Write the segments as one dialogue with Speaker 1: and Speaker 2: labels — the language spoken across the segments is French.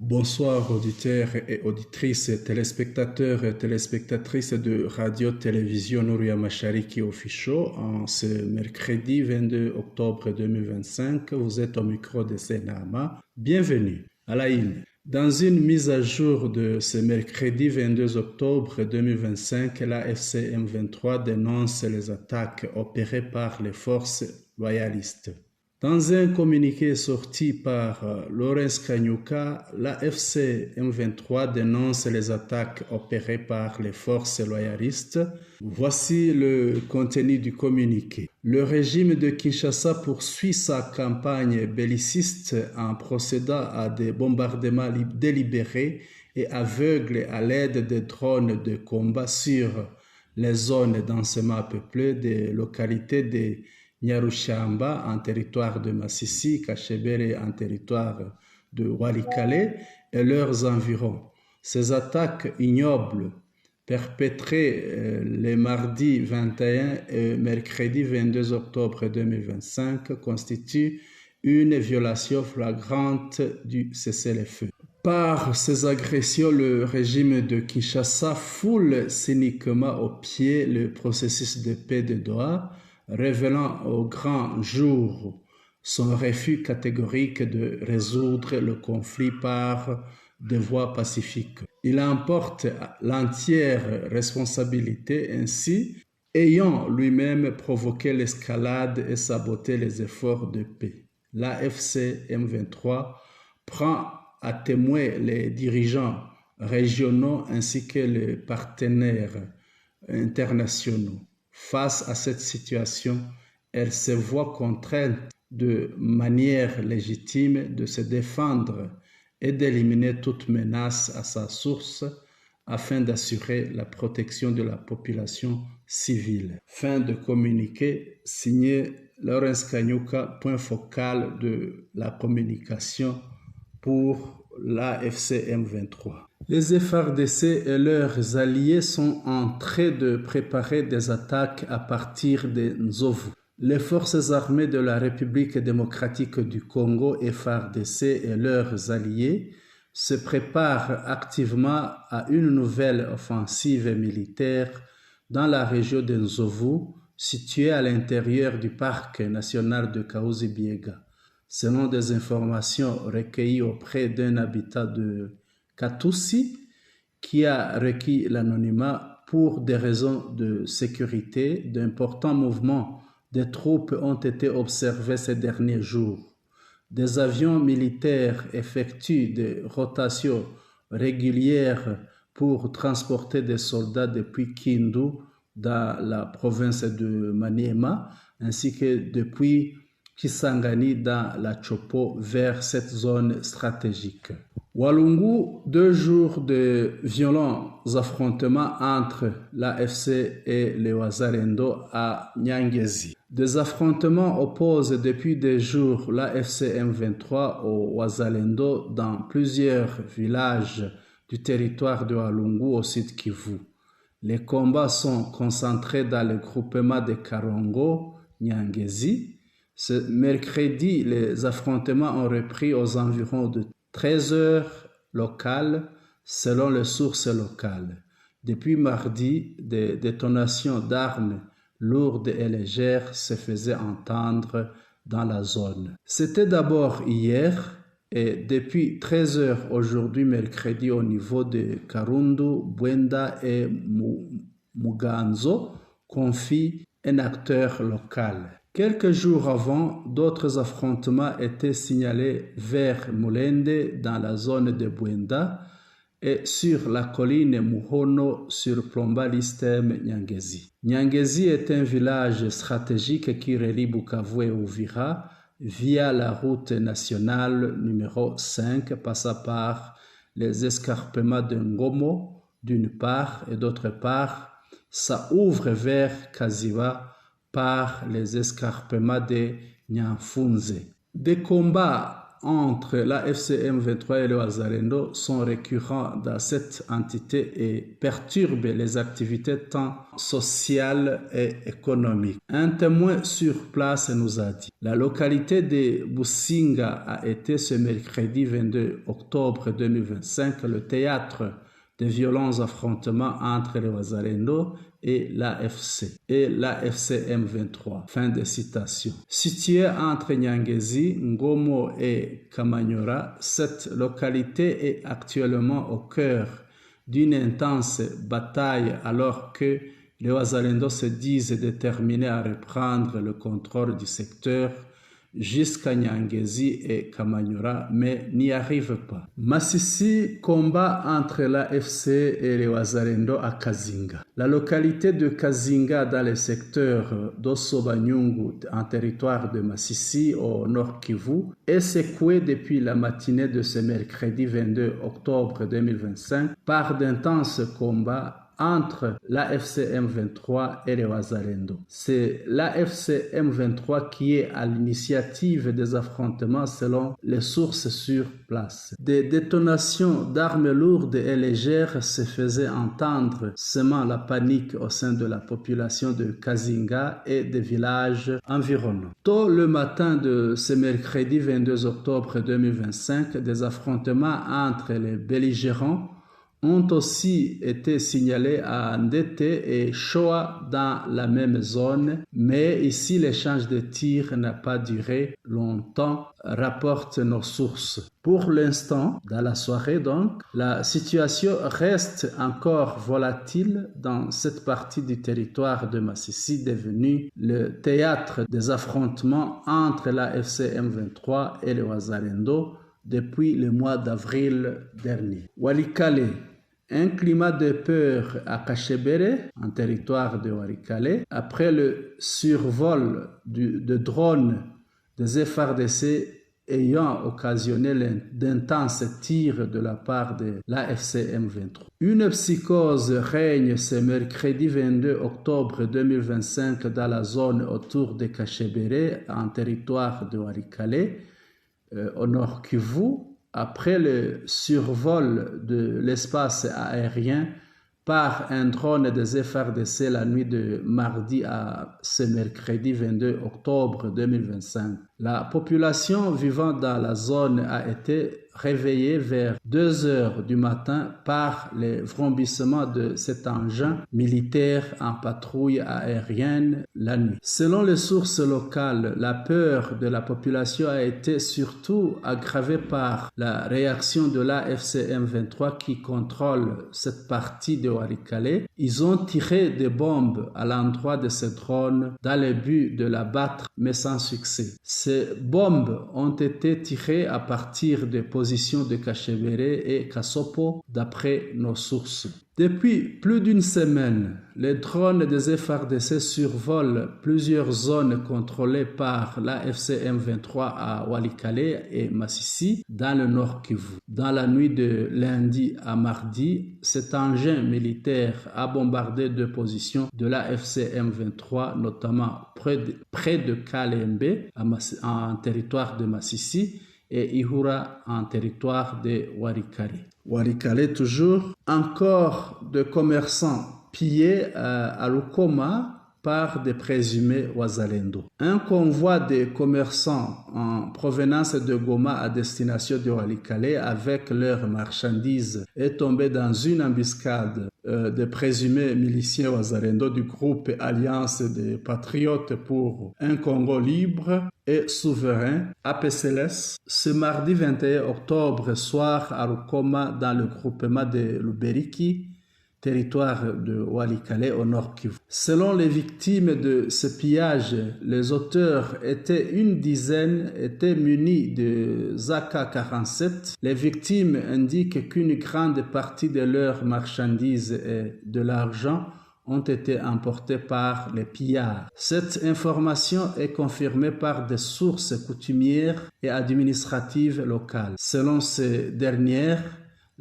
Speaker 1: Bonsoir auditeurs et auditrices, téléspectateurs et téléspectatrices de Radio-Télévision Nouria Machariki Official. En ce mercredi 22 octobre 2025, vous êtes au micro de Senama. Bienvenue à la une. Dans une mise à jour de ce mercredi 22 octobre 2025, la FCM 23 dénonce les attaques opérées par les forces loyalistes. Dans un communiqué sorti par Lawrence Kanyuka, la FC M23 dénonce les attaques opérées par les forces loyalistes. Voici le contenu du communiqué. Le régime de Kinshasa poursuit sa campagne belliciste en procédant à des bombardements délibérés et aveugles à l'aide de drones de combat sur les zones densément peuplées des localités de Nyarushamba en territoire de Massissi, Kachebere en territoire de Walikale et leurs environs. Ces attaques ignobles perpétrées les mardis 21 et mercredi 22 octobre 2025 constituent une violation flagrante du cessez-le-feu. Par ces agressions, le régime de Kinshasa foule cyniquement au pied le processus de paix de Doha, révélant au grand jour son refus catégorique de résoudre le conflit par des voies pacifiques. Il emporte l'entière responsabilité ainsi, ayant lui-même provoqué l'escalade et saboté les efforts de paix. La FC M23 prend à témoin les dirigeants régionaux ainsi que les partenaires internationaux. Face à cette situation, elle se voit contrainte de manière légitime de se défendre et d'éliminer toute menace à sa source afin d'assurer la protection de la population civile. Fin de communiqué signé Lawrence Kanyuka, point focal de la communication pour l'AFC M23. Les FARDC et leurs alliés sont en train de préparer des attaques à partir de Nzovu. Les forces armées de la République démocratique du Congo, FARDC et leurs alliés se préparent activement à une nouvelle offensive militaire dans la région de Nzovu, située à l'intérieur du parc national de Kahuzi-Biega. Selon des informations recueillies auprès d'un habitat de Katoussi, qui a requis l'anonymat pour des raisons de sécurité, d'importants mouvements des troupes ont été observés ces derniers jours. Des avions militaires effectuent des rotations régulières pour transporter des soldats depuis Kindu dans la province de Maniema, ainsi que depuis Kisangani dans la Chopo vers cette zone stratégique. Walungu, 2 jours de violents affrontements entre l'AFC et les Wazalendo à Nyangezi. Des affrontements opposent depuis des jours l'AFC M23 au Wazalendo dans plusieurs villages du territoire de Walungu au sud Kivu. Les combats sont concentrés dans le groupement de Karongo, Nyangezi. Ce mercredi, les affrontements ont repris aux environs de 13 heures locales selon les sources locales. Depuis mardi, des détonations d'armes lourdes et légères se faisaient entendre dans la zone. C'était d'abord hier et depuis 13 heures aujourd'hui mercredi au niveau de Karundu, Bwenda et Muganzo, confie un acteur local. Quelques jours avant, d'autres affrontements étaient signalés vers Mulende dans la zone de Bwenda et sur la colline Muhono sur Plomba-Listem Nyangezi. Nyangezi est un village stratégique qui relie Bukavu et Uvira via la route nationale numéro 5 passant par les escarpements de Ngomo d'une part et d'autre part, ça ouvre vers Kaziva par les escarpements de Nyanfunze. Des combats entre la FCM 23 et le Wazalendo sont récurrents dans cette entité et perturbent les activités tant sociales et économiques. Un témoin sur place nous a dit: la localité de Businga a été ce mercredi 22 octobre 2025 le théâtre de violents affrontements entre le Wazalendo et l'AFC et l'AFCM 23. Fin de citation. Située entre Nyangezi, Ngomo et Kamanyora, cette localité est actuellement au cœur d'une intense bataille alors que les Wazalendo se disent déterminés à reprendre le contrôle du secteur jusqu'à Nyangezi et Kamanyora, mais n'y arrive pas. Masisi combat entre l'AFC et les Wazalendo à Kazinga. La localité de Kazinga dans le secteur d'Osso-Banyungu, en territoire de Masisi au nord Kivu, est secouée depuis la matinée de ce mercredi 22 octobre 2025 par d'intenses combats entre l'AFCM 23 et les Wazalendo. C'est l'AFCM 23 qui est à l'initiative des affrontements selon les sources sur place. Des détonations d'armes lourdes et légères se faisaient entendre, semant la panique au sein de la population de Kazinga et des villages environnants. Tôt le matin de ce mercredi 22 octobre 2025, des affrontements entre les belligérants ont aussi été signalés à Ndete et Shoa dans la même zone, mais ici l'échange de tirs n'a pas duré longtemps, rapportent nos sources. Pour l'instant, dans la soirée donc, la situation reste encore volatile dans cette partie du territoire de Masisi devenu le théâtre des affrontements entre la FCM 23 et le Wazalendo depuis le mois d'avril dernier. Walikale. Un climat de peur à Kachebere, en territoire de Walikale, après le survol de drones des FARDC ayant occasionné d'intenses tirs de la part de l'AFCM 23. Une psychose règne ce mercredi 22 octobre 2025 dans la zone autour de Kachebere, en territoire de Walikale, au nord Kivu, après le survol de l'espace aérien par un drone des FARDC la nuit de mardi à ce mercredi 22 octobre 2025. La population vivant dans la zone a été réveillée vers 2 heures du matin par les vrombissements de cet engin militaire en patrouille aérienne la nuit. Selon les sources locales, la peur de la population a été surtout aggravée par la réaction de l'AFCM 23 qui contrôle cette partie de Walikale. Ils ont tiré des bombes à l'endroit de ces drones dans le but de l'abattre, mais sans succès. Ces bombes ont été tirées à partir des positions de Kachebere et Kasopo, d'après nos sources. Depuis plus d'une semaine, les drones des FARDC survolent plusieurs zones contrôlées par la FCM 23 à Walikale et Masisi, dans le nord Kivu. Dans la nuit de lundi à mardi, cet engin militaire a bombardé 2 positions de la FCM 23, notamment près de Kalembe, en territoire de Masisi, et Ihura en territoire de Walikale. Walikale toujours. Encore de commerçants pillés à Lukoma par des présumés Wazalendo. Un convoi de commerçants en provenance de Goma à destination de Walikale avec leurs marchandises est tombé dans une embuscade de présumés miliciens Wazalendo du groupe Alliance des Patriotes pour un Congo libre et souverain, APCLS, ce mardi 21 octobre soir à Rukoma dans le groupement de Luberiki, territoire de Walikale au nord Kivu. Selon les victimes de ce pillage, les auteurs étaient une dizaine, étaient munis de AK-47. Les victimes indiquent qu'une grande partie de leurs marchandises et de l'argent ont été emportés par les pillards. Cette information est confirmée par des sources coutumières et administratives locales. Selon ces dernières,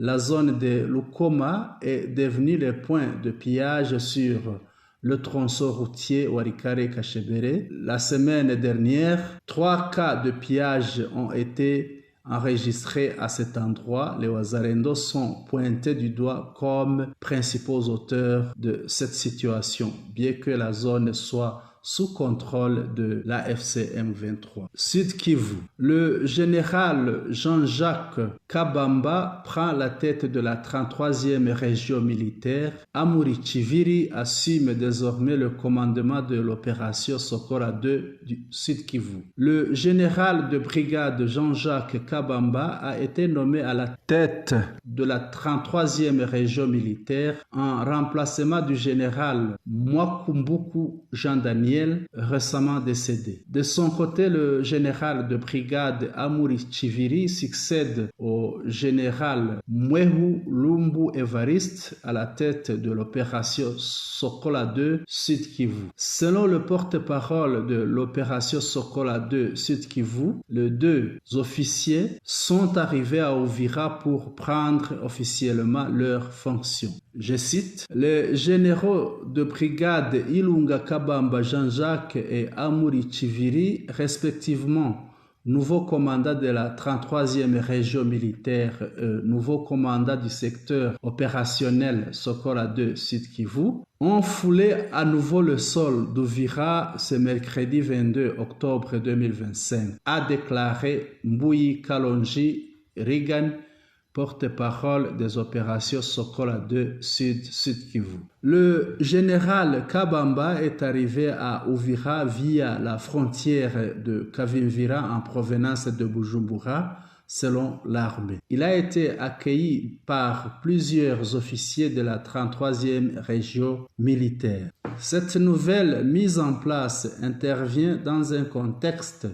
Speaker 1: la zone de Lukoma est devenue le point de pillage sur le tronçon routier Walikale-Kachebere. La semaine dernière, 3 cas de pillage ont été enregistrés à cet endroit, les Wazalendo sont pointés du doigt comme principaux auteurs de cette situation, bien que la zone soit sous contrôle de l'AFC M23. Sud Kivu. Le général Jean-Jacques Kabamba prend la tête de la 33e région militaire. Amuri Chiviri assume désormais le commandement de l'opération Sokola 2 du Sud Kivu. Le général de brigade Jean-Jacques Kabamba a été nommé à la tête de la 33e région militaire en remplacement du général Mwakumbuku Jean-Daniel, récemment décédé. De son côté, le général de brigade Amuri Chiviri succède au général Mwehu Lumbu Evariste à la tête de l'opération Sokola 2 Sud Kivu. Selon le porte-parole de l'opération Sokola 2 Sud Kivu, les deux officiers sont arrivés à Uvira pour prendre officiellement leurs fonctions. Je cite, les généraux de brigade Ilunga Kabamba Jean-Jacques et Amuri Chiviri, respectivement nouveau commandant de la 33e région militaire, nouveau commandant du secteur opérationnel Sokola 2 Sud Kivu, ont foulé à nouveau le sol d'Uvira ce mercredi 22 octobre 2025, a déclaré Mbuyi Kalonji Reagan, porte-parole des opérations Sokola 2 Sud Kivu. Le général Kabamba est arrivé à Uvira via la frontière de Kavimvira en provenance de Bujumbura, selon l'armée. Il a été accueilli par plusieurs officiers de la 33e région militaire. Cette nouvelle mise en place intervient dans un contexte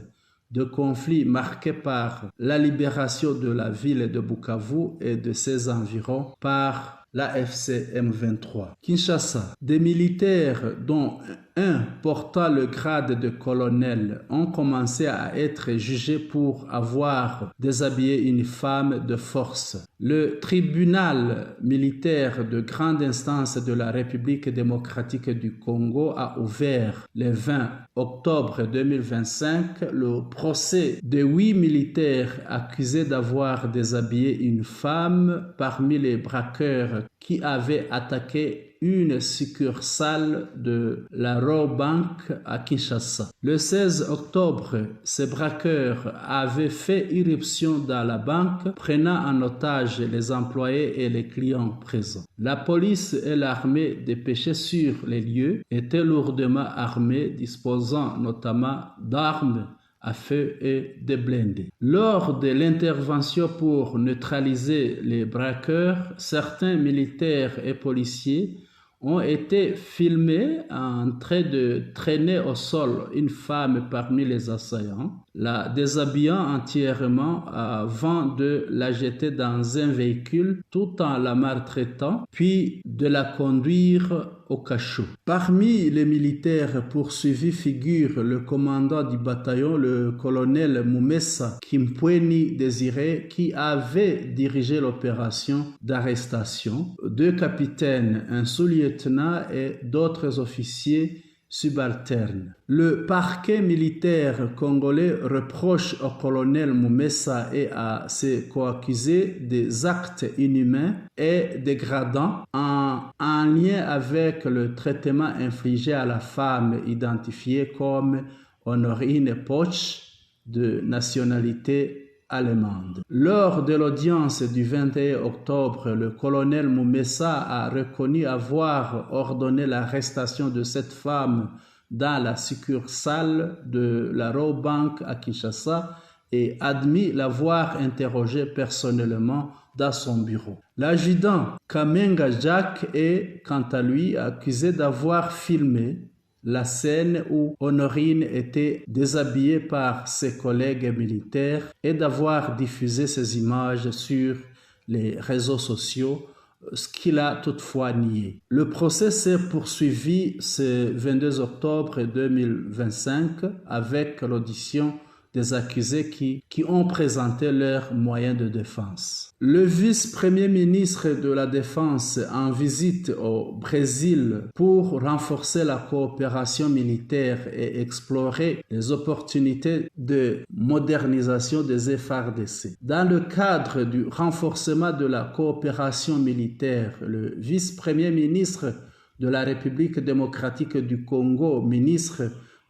Speaker 1: de conflit marqué par la libération de la ville de Bukavu et de ses environs par l'AFC M23. Kinshasa, des militaires dont un portant le grade de colonel ont commencé à être jugés pour avoir déshabillé une femme de force. Le tribunal militaire de grande instance de la République démocratique du Congo a ouvert le 20 octobre 2025 le procès de 8 militaires accusés d'avoir déshabillé une femme parmi les braqueurs qui avaient attaqué une succursale de la Royal Bank à Kinshasa. Le 16 octobre, ces braqueurs avaient fait irruption dans la banque, prenant en otage les employés et les clients présents. La police et l'armée dépêchées sur les lieux étaient lourdement armées, disposant notamment d'armes à feu et de blindés. Lors de l'intervention pour neutraliser les braqueurs, certains militaires et policiers ont été filmés en train de traîner au sol une femme parmi les assaillants, la déshabillant entièrement avant de la jeter dans un véhicule tout en la maltraitant, puis de la conduire au cachot. Parmi les militaires poursuivis figure le commandant du bataillon, le colonel Mumesa Kimpweni Désiré, qui avait dirigé l'opération d'arrestation, 2 capitaines, un sous-lieutenant et d'autres officiers subalternes. Le parquet militaire congolais reproche au colonel Mumesa et à ses coaccusés des actes inhumains et dégradants en lien avec le traitement infligé à la femme identifiée comme Honorine Poch, de nationalité allemande. Lors de l'audience du 21 octobre, le colonel Mumesa a reconnu avoir ordonné l'arrestation de cette femme dans la succursale de la Royal Bank à Kinshasa et admis l'avoir interrogée personnellement dans son bureau. L'adjudant Kamenga Jacques est, quant à lui, accusé d'avoir filmé la scène où Honorine était déshabillée par ses collègues militaires et d'avoir diffusé ces images sur les réseaux sociaux, ce qu'il a toutefois nié. Le procès s'est poursuivi ce 22 octobre 2025 avec l'audition des accusés qui ont présenté leurs moyens de défense. Le vice-premier ministre de la Défense en visite au Brésil pour renforcer la coopération militaire et explorer les opportunités de modernisation des FARDC. Dans le cadre du renforcement de la coopération militaire, le vice-premier ministre de la République démocratique du Congo, ministre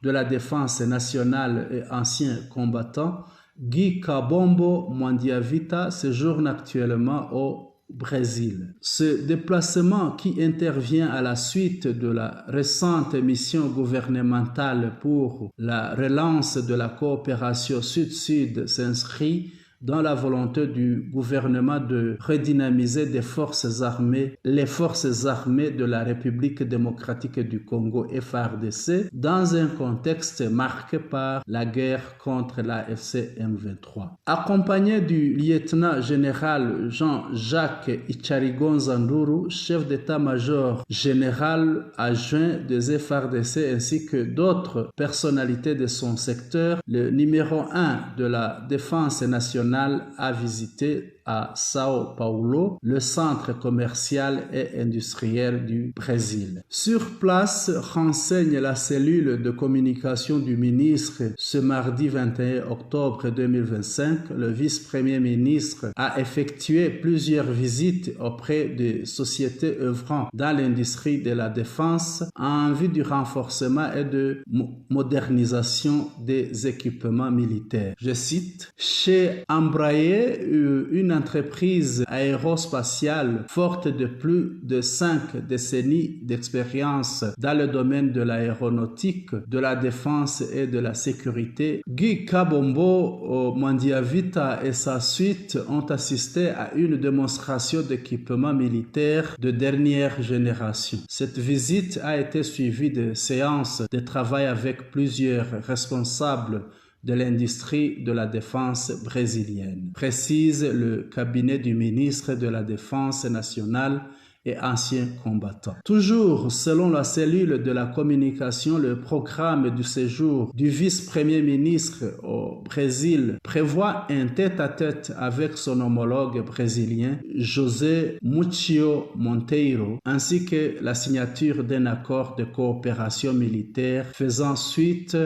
Speaker 1: de la Défense nationale et ancien combattant, Guy Kabombo Mwandiavita séjourne actuellement au Brésil. Ce déplacement qui intervient à la suite de la récente mission gouvernementale pour la relance de la coopération sud-sud s'inscrit dans la volonté du gouvernement de redynamiser les forces armées de la République démocratique du Congo FARDC dans un contexte marqué par la guerre contre l'AFC M23. Accompagné du lieutenant-général Jean-Jacques Icharigonza Nduru, chef d'état-major général adjoint des FARDC ainsi que d'autres personnalités de son secteur, le numéro 1 de la défense nationale a visité à Sao Paulo le centre commercial et industriel du Brésil. Sur place, renseigne la cellule de communication du ministre, ce mardi 21 octobre 2025, le vice-premier ministre a effectué plusieurs visites auprès de sociétés œuvrant dans l'industrie de la défense en vue du renforcement et de modernisation des équipements militaires. Je cite, chez Embraer, une entreprise aérospatiale forte de plus de 5 décennies d'expérience dans le domaine de l'aéronautique, de la défense et de la sécurité, Guy Kabombo Mwandiavita et sa suite ont assisté à une démonstration d'équipement militaire de dernière génération. Cette visite a été suivie de séances de travail avec plusieurs responsables de l'industrie de la défense brésilienne, précise le cabinet du ministre de la Défense nationale et ancien combattant. Toujours selon la cellule de la communication, le programme du séjour du vice-premier ministre au Brésil prévoit un tête-à-tête avec son homologue brésilien José Muccio Monteiro, ainsi que la signature d'un accord de coopération militaire faisant suite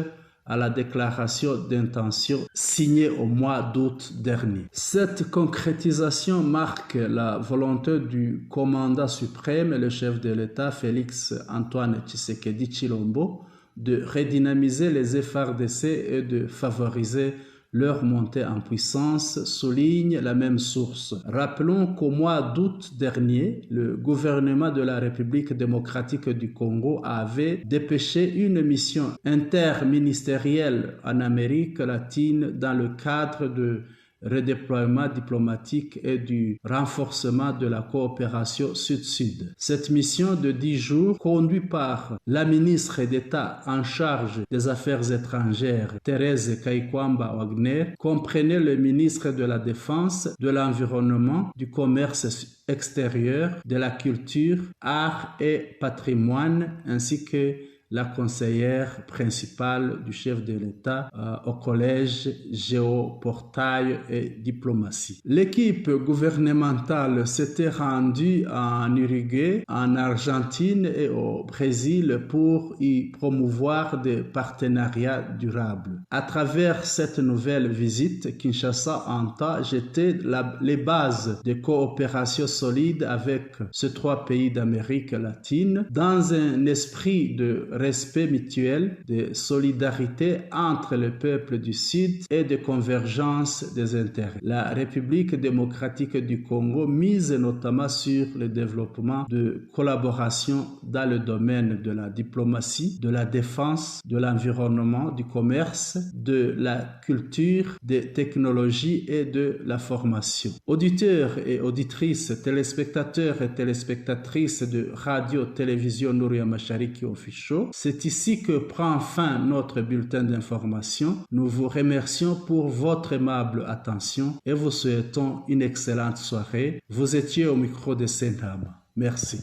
Speaker 1: à la déclaration d'intention signée au mois d'août dernier. Cette concrétisation marque la volonté du commandant suprême, le chef de l'État Félix Antoine Tshisekedi Tshilombo, de redynamiser les FARDC et de favoriser leur montée en puissance, souligne la même source. Rappelons qu'au mois d'août dernier, le gouvernement de la République démocratique du Congo avait dépêché une mission interministérielle en Amérique latine dans le cadre de redéploiement diplomatique et du renforcement de la coopération sud-sud. Cette mission de 10 jours, conduite par la ministre d'État en charge des Affaires étrangères, Thérèse Kaikwamba Wagner, comprenait le ministre de la Défense, de l'Environnement, du Commerce extérieur, de la Culture, Arts et Patrimoine, ainsi que la conseillère principale du chef de l'État au collège Géoportail et Diplomatie. L'équipe gouvernementale s'était rendue en Uruguay, en Argentine et au Brésil pour y promouvoir des partenariats durables. À travers cette nouvelle visite, Kinshasa entend jeter les bases de coopération solide avec ces 3 pays d'Amérique latine dans un esprit de respect mutuel, de solidarité entre les peuples du Sud et de convergence des intérêts. La République démocratique du Congo mise notamment sur le développement de collaboration dans le domaine de la diplomatie, de la défense, de l'environnement, du commerce, de la culture, des technologies et de la formation. Auditeurs et auditrices, téléspectateurs et téléspectatrices de Radio-Télévision Nouria Machariki Official, c'est ici que prend fin notre bulletin d'information. Nous vous remercions pour votre aimable attention et vous souhaitons une excellente soirée. Vous étiez au micro de Saint-Ama. Merci.